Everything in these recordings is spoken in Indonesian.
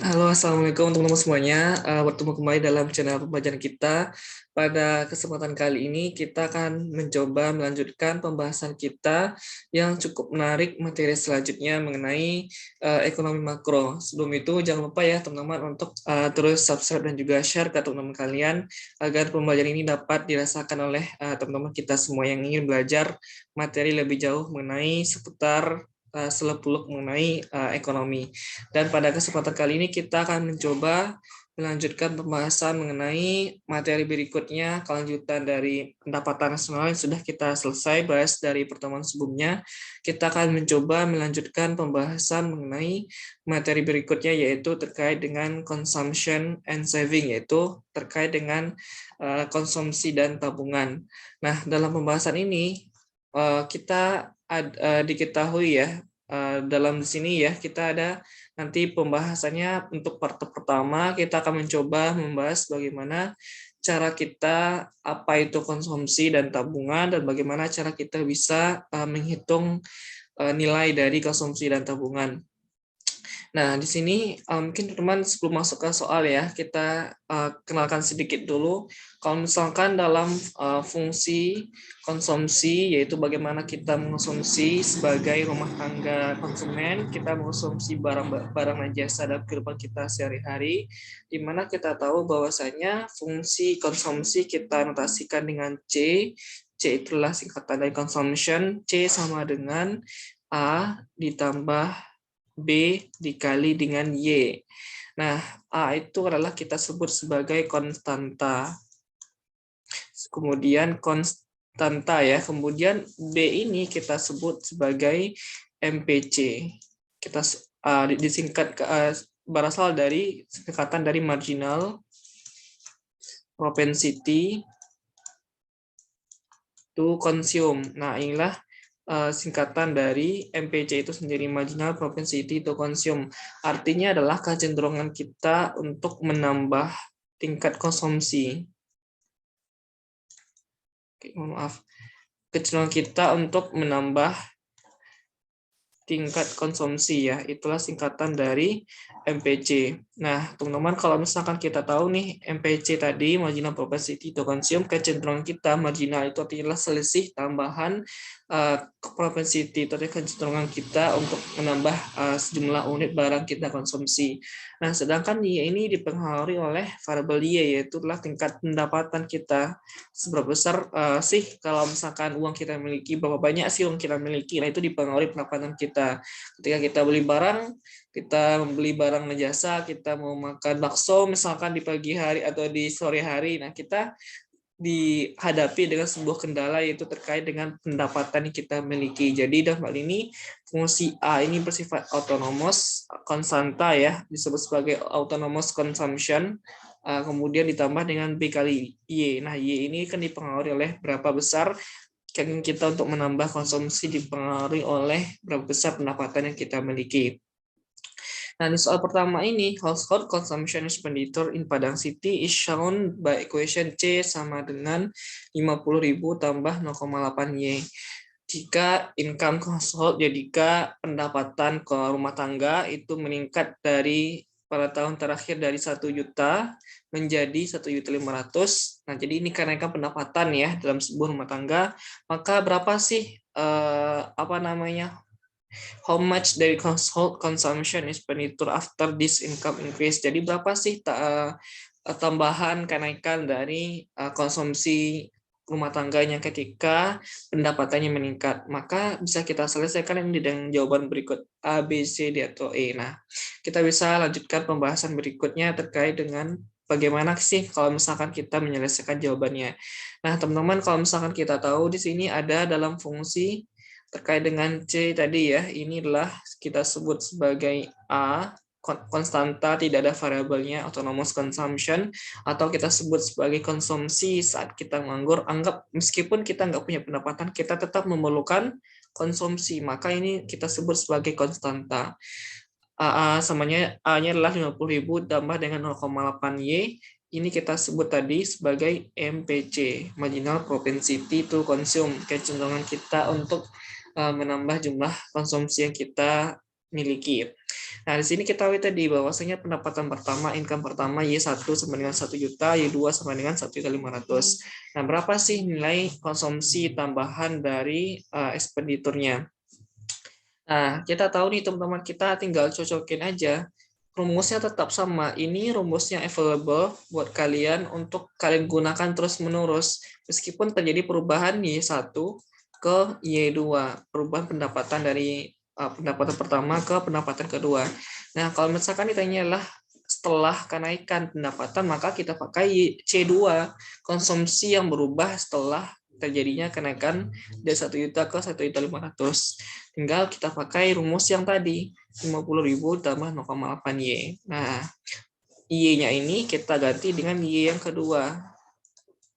Halo, Assalamualaikum teman-teman semuanya. Bertemu kembali dalam channel pembelajaran kita. Pada kesempatan kali ini, kita akan mencoba melanjutkan pembahasan kita yang cukup menarik materi selanjutnya mengenai ekonomi makro. Sebelum itu, jangan lupa ya teman-teman untuk terus subscribe dan juga share ke teman-teman kalian agar pembelajaran ini dapat dirasakan oleh teman-teman kita semua yang ingin belajar materi lebih jauh mengenai seputar seluk-beluk mengenai ekonomi. Dan pada kesempatan kali ini kita akan mencoba melanjutkan pembahasan mengenai materi berikutnya, kelanjutan dari pendapatan nasional yang sudah kita selesai bahas dari pertemuan sebelumnya. Kita akan mencoba melanjutkan pembahasan mengenai materi berikutnya, yaitu terkait dengan consumption and saving, yaitu terkait dengan konsumsi dan tabungan. Nah, dalam pembahasan ini kita diketahui ya, dalam sini ya kita ada nanti pembahasannya. Untuk part pertama kita akan mencoba membahas bagaimana cara kita apa itu konsumsi dan tabungan dan bagaimana cara kita bisa menghitung nilai dari konsumsi dan tabungan. Nah, di sini mungkin teman-teman sebelum masuk ke soal ya, kita kenalkan sedikit dulu. Kalau misalkan dalam fungsi konsumsi, yaitu bagaimana kita mengonsumsi sebagai rumah tangga konsumen, kita mengonsumsi barang dan jasa dalam kehidupan kita sehari-hari, di mana kita tahu bahwasanya fungsi konsumsi kita notasikan dengan C. C itulah singkatan dari consumption, C sama dengan A ditambah B dikali dengan Y. Nah, A itu adalah kita sebut sebagai konstanta. Kemudian konstanta ya. Kemudian B ini kita sebut sebagai MPC. Kita disingkat berasal dari singkatan dari marginal propensity to consume. Nah, inilah singkatan dari MPC itu sendiri, marginal propensity to consume. Artinya adalah kecenderungan kita untuk menambah tingkat konsumsi. Oke, maaf. Kecenderungan kita untuk menambah tingkat konsumsi ya, itulah singkatan dari MPC. Nah, teman-teman kalau misalkan kita tahu nih MPC tadi, marginal propensity to consume, kecenderungan kita marginal itu artinya selisih tambahan propensity itu artinya kecenderungan kita untuk menambah sejumlah unit barang kita konsumsi. Nah, sedangkan Y ini dipengaruhi oleh variabel Y, yaitu adalah tingkat pendapatan kita. Seberapa besar sih kalau misalkan uang kita miliki, berapa banyak sih uang kita miliki, nah itu dipengaruhi pendapatan kita. Ketika kita beli barang, kita membeli barang dan jasa, kita mau makan bakso misalkan di pagi hari atau di sore hari, nah kita dihadapi dengan sebuah kendala yaitu terkait dengan pendapatan yang kita miliki. Jadi dalam hal ini fungsi A ini bersifat autonomous konstanta ya, disebut sebagai autonomous consumption, kemudian ditambah dengan B kali Y. Nah, Y ini kan dipengaruhi oleh berapa besar kita untuk menambah konsumsi, dipengaruhi oleh berapa besar pendapatan yang kita miliki. Nah, di soal pertama ini, household consumption expenditure in Padang City is shown by equation C sama dengan 50.000 tambah 0,8 Y. Jika income household, jika pendapatan ke rumah tangga itu meningkat dari pada tahun terakhir dari 1 juta menjadi 1.500.000. Nah, jadi ini kenaikan pendapatan ya dalam sebuah rumah tangga. Maka berapa sih how much dari household consumption expenditure after this income increase? Jadi berapa sih tambahan kenaikan dari konsumsi rumah tangganya ketika pendapatannya meningkat? Maka bisa kita selesaikan ini dengan jawaban berikut A, B, C, D, atau E. Nah, kita bisa lanjutkan pembahasan berikutnya terkait dengan bagaimana sih kalau misalkan kita menyelesaikan jawabannya. Nah, teman-teman, kalau misalkan kita tahu di sini ada dalam fungsi terkait dengan C tadi ya, ini adalah kita sebut sebagai A, konstanta, tidak ada variabelnya, autonomous consumption, atau kita sebut sebagai konsumsi saat kita menganggur. Anggap meskipun kita nggak punya pendapatan, kita tetap memerlukan konsumsi, maka ini kita sebut sebagai konstanta. A-nya adalah 50.000 tambah dengan 0,8 Y, ini kita sebut tadi sebagai MPC, marginal propensity to consume, kecenderungan kita untuk menambah jumlah konsumsi yang kita miliki. Nah, di sini kita tahu tadi bahwasanya pendapatan pertama, income pertama Y1 sama dengan 1 juta, Y2 sama dengan 1.500.000. Nah, berapa sih nilai konsumsi tambahan dari ekspediturnya? Nah, kita tahu nih teman-teman, kita tinggal cocokin aja. Rumusnya tetap sama. Ini rumusnya available buat kalian untuk kalian gunakan terus-menerus. Meskipun terjadi perubahan Y1 ke Y2. Perubahan pendapatan dari pendapatan pertama ke pendapatan kedua. Nah, kalau misalkan ditanya adalah setelah kenaikan pendapatan, maka kita pakai C2. Konsumsi yang berubah setelah terjadinya kenaikan dari 1 juta ke 1.500.000. Tinggal kita pakai rumus yang tadi, 50.000 tambah 0,8 Y. Nah, Y-nya ini kita ganti dengan Y yang kedua.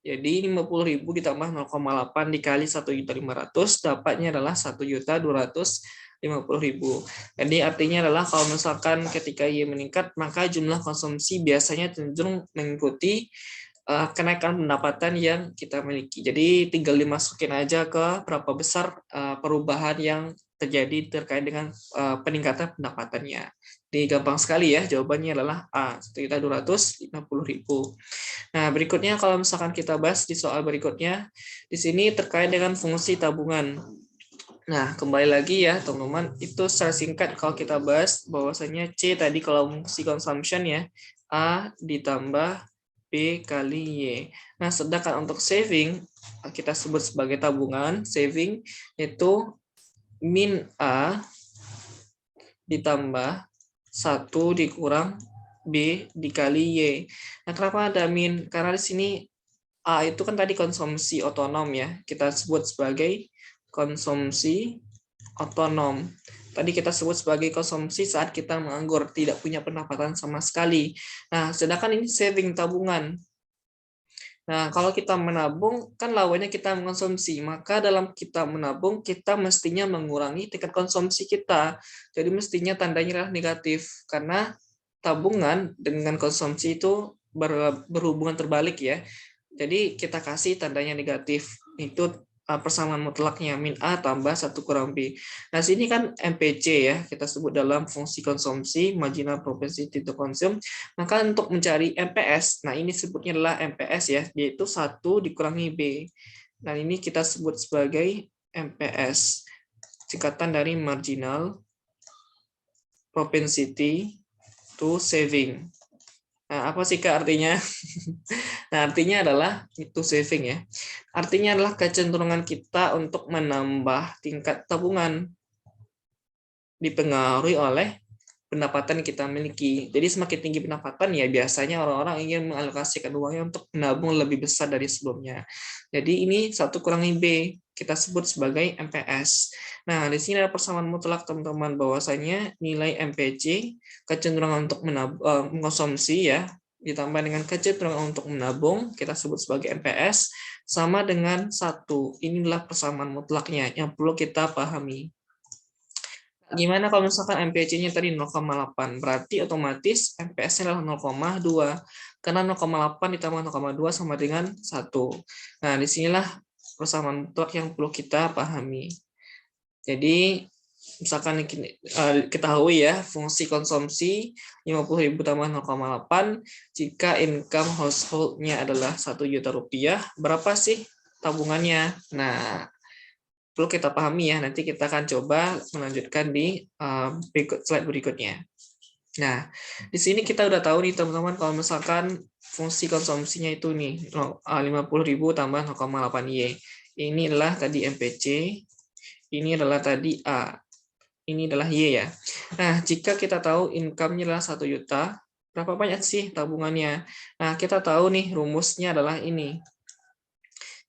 Jadi 50.000 ditambah 0,8 dikali 1.500.000 dapatnya adalah 1.250.000. Jadi artinya adalah kalau misalkan ketika Y meningkat, maka jumlah konsumsi biasanya cenderung mengikuti kenaikan pendapatan yang kita miliki. Jadi tinggal dimasukin aja ke berapa besar perubahan yang terjadi terkait dengan peningkatan pendapatannya. Jadi gampang sekali ya, jawabannya adalah A, 1.250.000. Nah, berikutnya kalau misalkan kita bahas di soal berikutnya, di sini terkait dengan fungsi tabungan. Nah, kembali lagi ya teman-teman, itu secara singkat kalau kita bahas bahwasanya C tadi kalau fungsi consumption ya, A ditambah B kali Y. Nah, sedangkan untuk saving, kita sebut sebagai tabungan, saving itu min A ditambah 1 dikurang B dikali Y. Nah, kenapa ada min? Karena di sini A itu kan tadi konsumsi otonom ya, kita sebut sebagai konsumsi otonom. Tadi kita sebut sebagai konsumsi saat kita menganggur, tidak punya pendapatan sama sekali. Nah, sedangkan ini saving, tabungan. Nah, kalau kita menabung, kan lawannya kita mengkonsumsi. Maka dalam kita menabung, kita mestinya mengurangi tingkat konsumsi kita. Jadi mestinya tandanya adalah negatif. Karena tabungan dengan konsumsi itu berhubungan terbalik ya. Jadi kita kasih tandanya negatif. Itu persamaan mutlaknya min A tambah 1 kurang B. Nah, sini kan MPC ya, kita sebut dalam fungsi konsumsi, marginal propensity to consume. Maka untuk mencari MPS, nah ini sebutnya adalah MPS ya, yaitu 1 dikurangi B. Nah, ini kita sebut sebagai MPS, singkatan dari marginal propensity to saving. Nah, apa sih Kak artinya? Nah, artinya adalah itu saving ya. Artinya adalah kecenderungan kita untuk menambah tingkat tabungan dipengaruhi oleh pendapatan yang kita miliki. Jadi semakin tinggi pendapatan ya biasanya orang-orang ingin mengalokasikan uangnya untuk menabung lebih besar dari sebelumnya. Jadi ini 1 kurangi B, kita sebut sebagai MPS. Nah, di sini ada persamaan mutlak teman-teman bahwasanya nilai MPC kecenderungan untuk mengkonsumsi ya ditambah dengan kecenderungan untuk menabung kita sebut sebagai MPS sama dengan 1. Inilah persamaan mutlaknya yang perlu kita pahami. Gimana kalau misalkan MPC-nya tadi 0,8? Berarti otomatis MPS-nya adalah 0,2. Karena 0,8 ditambah 0,2 sama dengan 1. Nah, disinilah persamaan mutlak yang perlu kita pahami. Jadi, misalkan ketahui ya, fungsi konsumsi 50.000 tambah 0,8, jika income household-nya adalah 1 juta rupiah, berapa sih tabungannya? Nah, perlu kita pahami ya, nanti kita akan coba melanjutkan di slide berikutnya. Nah, di sini kita udah tahu nih teman-teman kalau misalkan fungsi konsumsinya itu nih 50.000 tambah 0,8 Y. Ini adalah tadi MPC, ini adalah tadi A, ini adalah Y ya. Nah, jika kita tahu income-nya adalah 1 juta, berapa banyak sih tabungannya? Nah, kita tahu nih rumusnya adalah ini.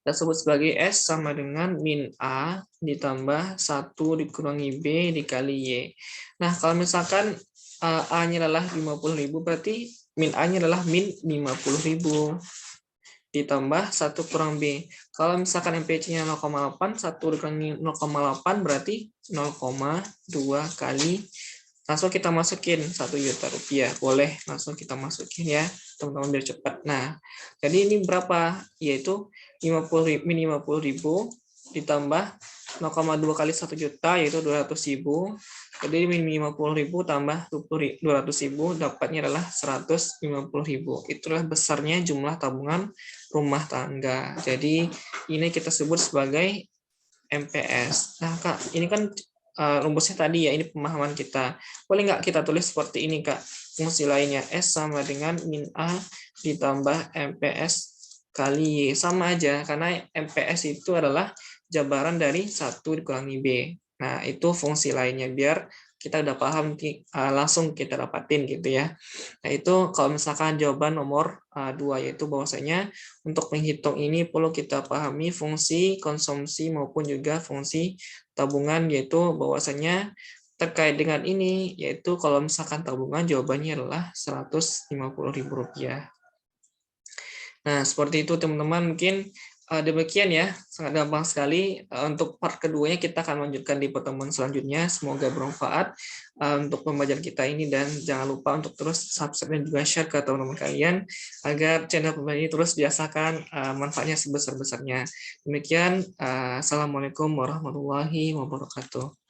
Kita sebut sebagai S sama dengan min A ditambah 1 dikurangi B dikali Y. Nah, kalau misalkan A-nya adalah 50.000, berarti min A-nya adalah min 50.000 ditambah 1 kurang B. Kalau misalkan MPC-nya 0,8, 1 dikurangi 0,8 berarti 0,2 kali. Langsung kita masukin 1 juta rupiah. Boleh langsung kita masukin ya, teman-teman biar cepat. Nah, jadi ini berapa? Yaitu 50.000 ditambah 0,2 kali 1 juta yaitu 200.000. Jadi 50.000 tambah 200.000 dapatnya adalah 150.000. Itulah besarnya jumlah tabungan rumah tangga. Jadi ini kita sebut sebagai MPS. Nah, Kak, ini kan rumusnya tadi ya, ini pemahaman kita. Boleh nggak kita tulis seperti ini, Kak? Fungsi lainnya S sama dengan min A ditambah MPS kali Y. Sama aja, karena MPS itu adalah jabaran dari 1 dikurangi B. Nah, itu fungsi lainnya, biar kita udah paham, langsung kita dapatin gitu ya. Nah, itu kalau misalkan jawaban nomor 2, yaitu bahwasanya untuk menghitung ini perlu kita pahami fungsi konsumsi maupun juga fungsi tabungan, yaitu bahwasanya terkait dengan ini, yaitu kalau misalkan tabungan jawabannya adalah Rp150.000. Nah, seperti itu teman-teman, mungkin demikian ya, sangat gampang sekali. Untuk part keduanya kita akan lanjutkan di pertemuan selanjutnya. Semoga bermanfaat untuk pembelajaran kita ini, dan jangan lupa untuk terus subscribe dan juga share ke teman-teman kalian agar channel pembelajaran ini terus dirasakan manfaatnya sebesar-besarnya. Demikian, Assalamualaikum warahmatullahi wabarakatuh.